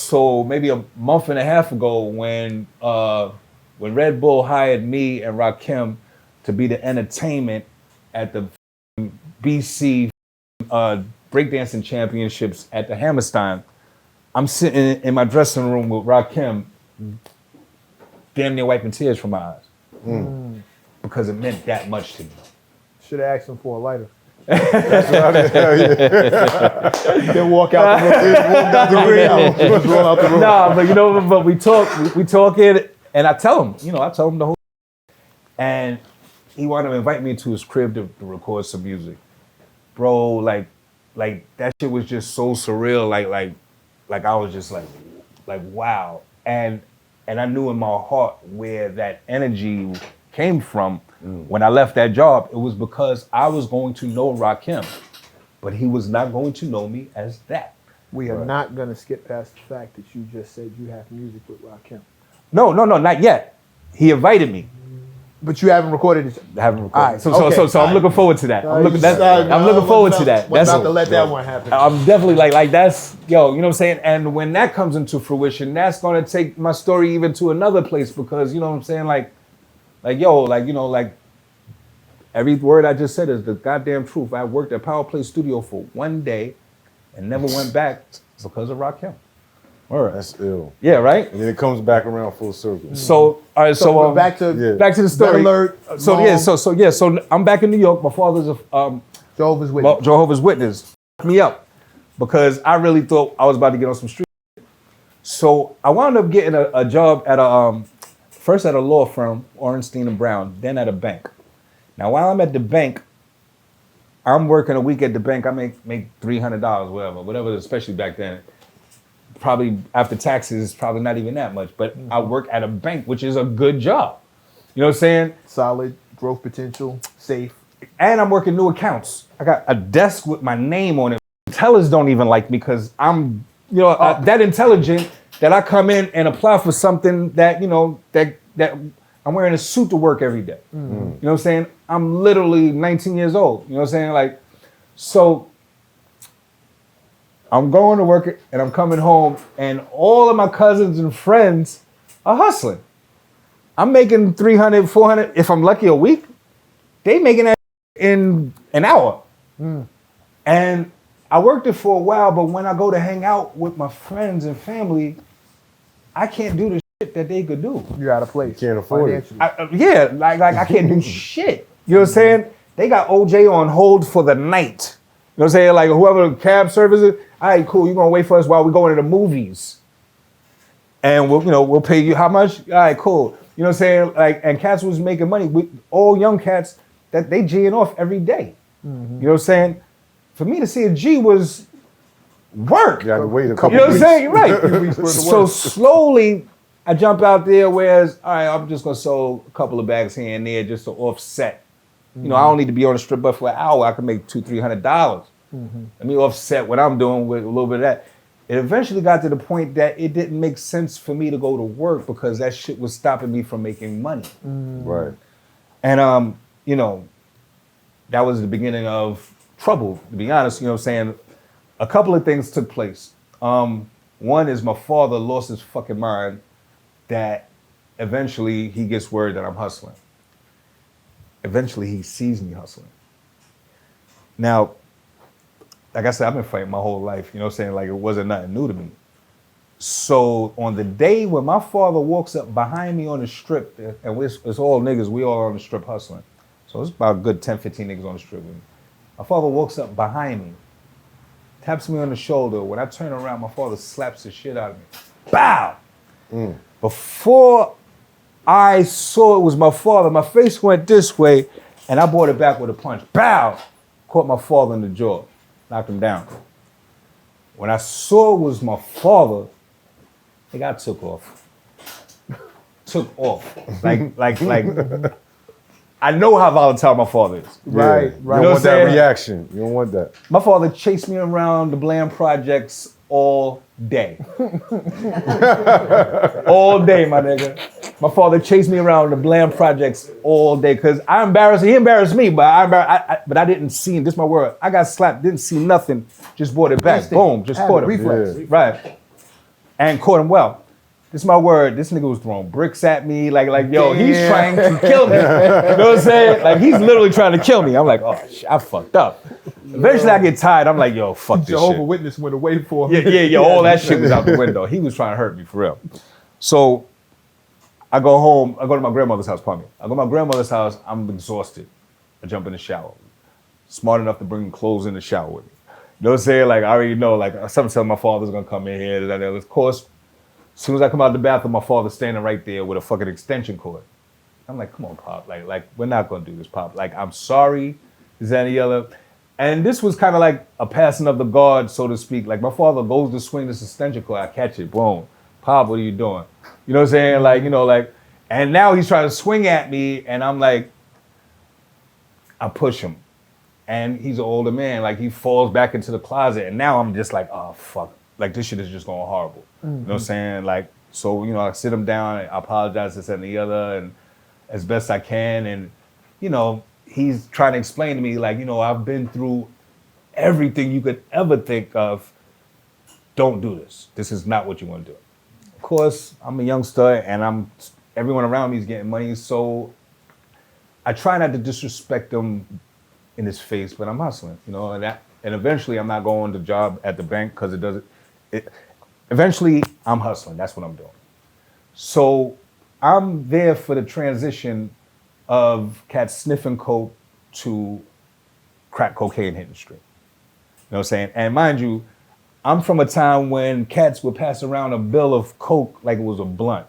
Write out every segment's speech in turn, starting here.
So maybe a month and a half ago when Red Bull hired me and Rakim to be the entertainment at the BC breakdancing championships at the Hammerstein, I'm sitting in my dressing room with Rakim, damn near wiping tears from my eyes. Because it meant that much to me. Should have asked him for a lighter. That's what I tell you. Then walk out the room. Nah, but you know, but we talk it, and I tell him the whole, and he wanted to invite me to his crib to record some music. Bro, like that shit was just so surreal, like I was just like wow. And I knew in my heart where that energy came from. When I left that job, it was because I was going to know Rakim, but he was not going to know me as that. We are not going to skip past the fact that you just said you have music with Rakim. No, not yet. He invited me. But you haven't recorded it? I haven't recorded it. So I'm looking forward to that. I'm looking forward to that. We're about to let that one happen. I'm definitely like that's, you know what I'm saying? And when that comes into fruition, that's going to take my story even to another place because, you know what I'm saying? Like every word I just said is the goddamn truth. I worked at Power Play Studio for one day and never went back because of Rakim. All right. That's ill. Yeah, right? And then it comes back around full circle. So, all right, so back to the story. Alert, so I'm back in New York. My father's a Jehovah's Witness. Me up because I really thought I was about to get on some street. So I wound up getting a job at first at a law firm, Orenstein and Brown, then at a bank. Now, while I'm at the bank, I'm working a week at the bank. I make $300, whatever, especially back then. Probably after taxes, probably not even that much. But I work at a bank, which is a good job. You know what I'm saying? Solid, growth potential, safe. And I'm working new accounts. I got a desk with my name on it. Tellers don't even like me because I'm, that intelligent that I come in and apply for something that, that I'm wearing a suit to work every day. You know what I'm saying? I'm literally 19 years old. You know what I'm saying? So I'm going to work and I'm coming home and all of my cousins and friends are hustling. I'm making 300, 400, if I'm lucky, a week. They making that in an hour. And I worked it for a while, but when I go to hang out with my friends and family, I can't do the shit that they could do. You're out of place. Can't afford it. I can't do shit. You know what I'm saying? They got OJ on hold for the night. You know what I'm saying? Like whoever cab service is, all right, cool, you're gonna wait for us while we go into the movies. And we'll pay you how much? All right, cool. You know what I'm saying? And cats was making money. All young cats that they G'ing off every day. You know what I'm saying? For me to see a G was work. You had to wait a couple You know what I'm saying? weeks. Right. So slowly I jump out there, whereas, all right, I'm just gonna sell a couple of bags here and there just to offset. I don't need to be on the strip, but for an hour, I can make $200-300. Let me offset what I'm doing with a little bit of that. It eventually got to the point that it didn't make sense for me to go to work because that shit was stopping me from making money. Right. And, that was the beginning of trouble, to be honest. You know what I'm saying? A couple of things took place. One is my father lost his fucking mind that eventually he gets word that I'm hustling. Eventually he sees me hustling. Now, like I said, I've been fighting my whole life, you know what I'm saying? Like it wasn't nothing new to me. So on the day when my father walks up behind me on the strip, and it's all niggas, we all on the strip hustling. So it's about a good 10, 15 niggas on the strip with me. My father walks up behind me, taps me on the shoulder. When I turn around, my father slaps the shit out of me. Bow! Before I saw it was my father, my face went this way, and I brought it back with a punch. Bow! Caught my father in the jaw, knocked him down. When I saw it was my father, I took off. Took off. Like, I know how volatile my father is. Right. You don't want that reaction. You don't want that. My father chased me around the Bland projects all day. All day, my nigga. My father chased me around the Bland projects all day because he embarrassed me, but I didn't see him. This is my word. I got slapped, didn't see nothing, just brought it back. Boom, just caught him. Reflex. Yeah. Right. and caught him well. This is my word. This nigga was throwing bricks at me. Like, yo, he's trying to kill me. You know what I'm saying? Like, he's literally trying to kill me. I'm like, oh, shit, I fucked up. Eventually, I get tired. I'm like, yo, fuck this Jehovah's shit. Witness went away for him. Yeah, all that shit was out the window. He was trying to hurt me, for real. So, I go home. I go to my grandmother's house, pardon me. I go to my grandmother's house. I'm exhausted. I jump in the shower. Smart enough to bring clothes in the shower with me. You know what I'm saying? Like, I already know, like, something tells my father's gonna come in here. And of course, as soon as I come out of the bathroom, my father's standing right there with a fucking extension cord. I'm like, come on, Pop. Like we're not gonna do this, Pop. Like, I'm sorry. Is that any other? And this was kind of like a passing of the guard, so to speak. Like, my father goes to swing this extension cord. I catch it. Boom. Pop, what are you doing? You know what I'm saying? Like, you know, like, and now he's trying to swing at me, and I'm like, I push him. And he's an older man. Like, he falls back into the closet. And now I'm just like, oh, fuck. Like, this shit is just going horrible. You know what I'm saying? Like, so, you know, I sit him down, I apologize, this and the other, and as best I can. And, you know, he's trying to explain to me, like, you know, I've been through everything you could ever think of. Don't do this. This is not what you want to do. Of course, I'm a youngster, and everyone around me is getting money, so I try not to disrespect them in his face, but I'm hustling, you know, and eventually I'm not going to job at the bank because eventually I'm hustling. That's what I'm doing. So I'm there for the transition of cats sniffing coke to crack cocaine hitting the street. You know what I'm saying? And mind you, I'm from a time when cats would pass around a bill of coke like it was a blunt.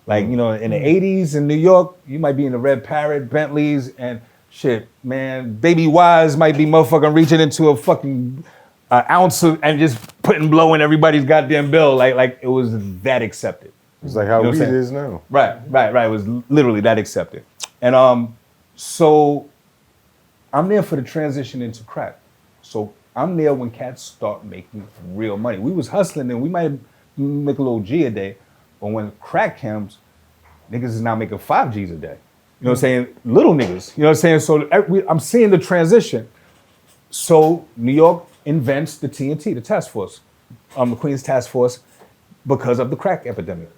Like, you know, in the 80s in New York, you might be in the Red Parrot, Bentleys, and shit, man, Baby Wise might be motherfucking reaching into a fucking ounce and just putting blow in everybody's goddamn bill. Like it was that accepted. It's like how You know what weed I'm saying? is now. Right. It was literally that accepted. And so I'm there for the transition into crack. So I'm there when cats start making real money. We was hustling and we might make a little G a day, but when crack comes, niggas is now making 5 G's a day. You know what I'm saying? Little niggas. You know what I'm saying? So I'm seeing the transition. So New York invents the TNT, the task force, the Queens Task Force, because of the crack epidemic.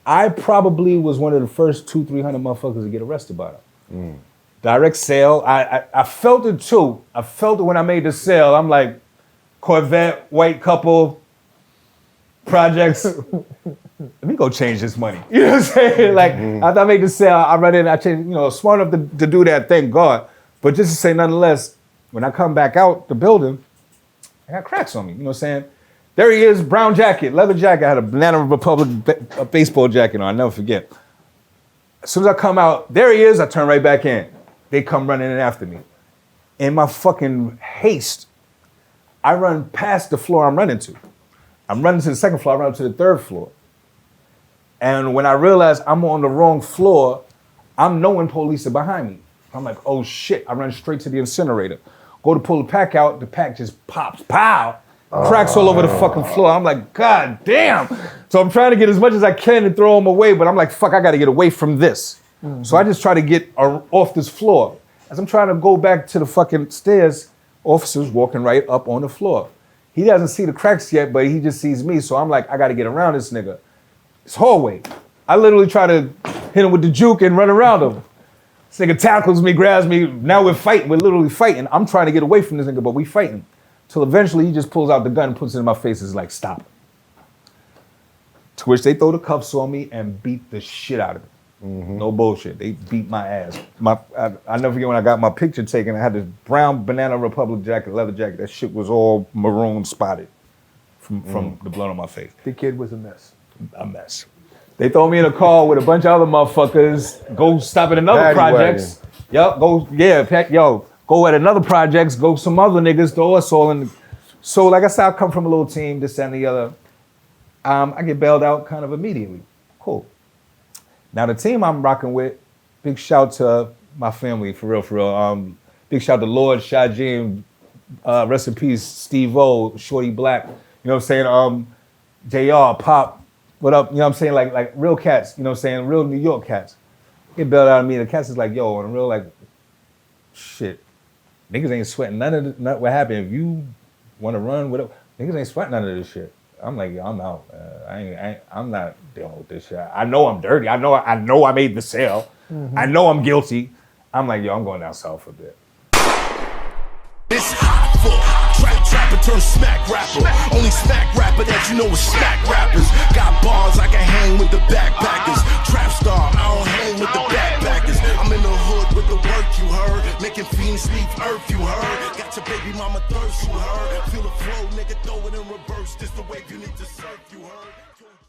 I probably was one of the first 200-300 motherfuckers to get arrested by them. Direct sale. I felt it too. I felt it when I made the sale. I'm like, Corvette, white couple, projects. Let me go change this money. You know what I'm saying? Like, after I made the sale, I run in, I changed, you know, smart enough to do that, thank God. But just to say, nonetheless, when I come back out the building, I got cracks on me. You know what I'm saying? There he is, brown jacket, leather jacket. I had a Banana Republic baseball jacket on, I'll never forget. As soon as I come out, there he is, I turn right back in. They come running in after me. In my fucking haste, I run past the floor I'm running to. I'm running to the second floor, I run up to the third floor. And when I realize I'm on the wrong floor, I'm knowing police are behind me. I'm like, oh shit, I run straight to the incinerator. Go to pull the pack out, the pack just pops, pow! Cracks all over the fucking floor. I'm like, God damn. So I'm trying to get as much as I can and throw them away, but I'm like, fuck, I gotta get away from this. So I just try to get off this floor. As I'm trying to go back to the fucking stairs, officer's walking right up on the floor. He doesn't see the cracks yet, but he just sees me. So I'm like, I gotta get around this nigga. It's hallway. I literally try to hit him with the juke and run around him. This nigga tackles me, grabs me. Now we're fighting. We're literally fighting. I'm trying to get away from this nigga, but we fighting. Till eventually he just pulls out the gun and puts it in my face. Is like, stop. To which they throw the cuffs on me and beat the shit out of me. No bullshit. They beat my ass. I never forget when I got my picture taken. I had this brown Banana Republic jacket, leather jacket. That shit was all maroon spotted from the blood on my face. The kid was a mess. A mess. They throw me in a car with a bunch of other motherfuckers. Go stop at another projects. Yup. Go at another projects. Go some other niggas. Throw us all in. So like I said, I come from a little team. This and the other. I get bailed out kind of immediately. Cool. Now the team I'm rocking with. Big shout to my family for real. Big shout to Lord, Shajim, rest in peace, Steve O, Shorty Black. You know what I'm saying? JR, Pop. What up? You know what I'm saying? Like real cats, you know what I'm saying? Real New York cats. Get bailed out of me. The cats is like, yo, and I'm real like, shit. Niggas ain't sweating none of what happened. If you want to run, whatever, niggas ain't sweating none of this shit. I'm like, yo, I'm out. I'm not dealing with this shit. I know I'm dirty. I know I made the sale. I know I'm guilty. I'm like, yo, I'm going down south a bit. It's hot for trapper turn smack rapper. Only smack rapper that you know is smack rappers. Got bars I can hang with the backpackers. Trap star, I don't hang with the backpackers. I'm in the hood with the work you heard. Making fiends leave earth you heard. Got your baby mama thirst you heard. Feel the flow, nigga, throw it in reverse. This the wave you need to surf you heard.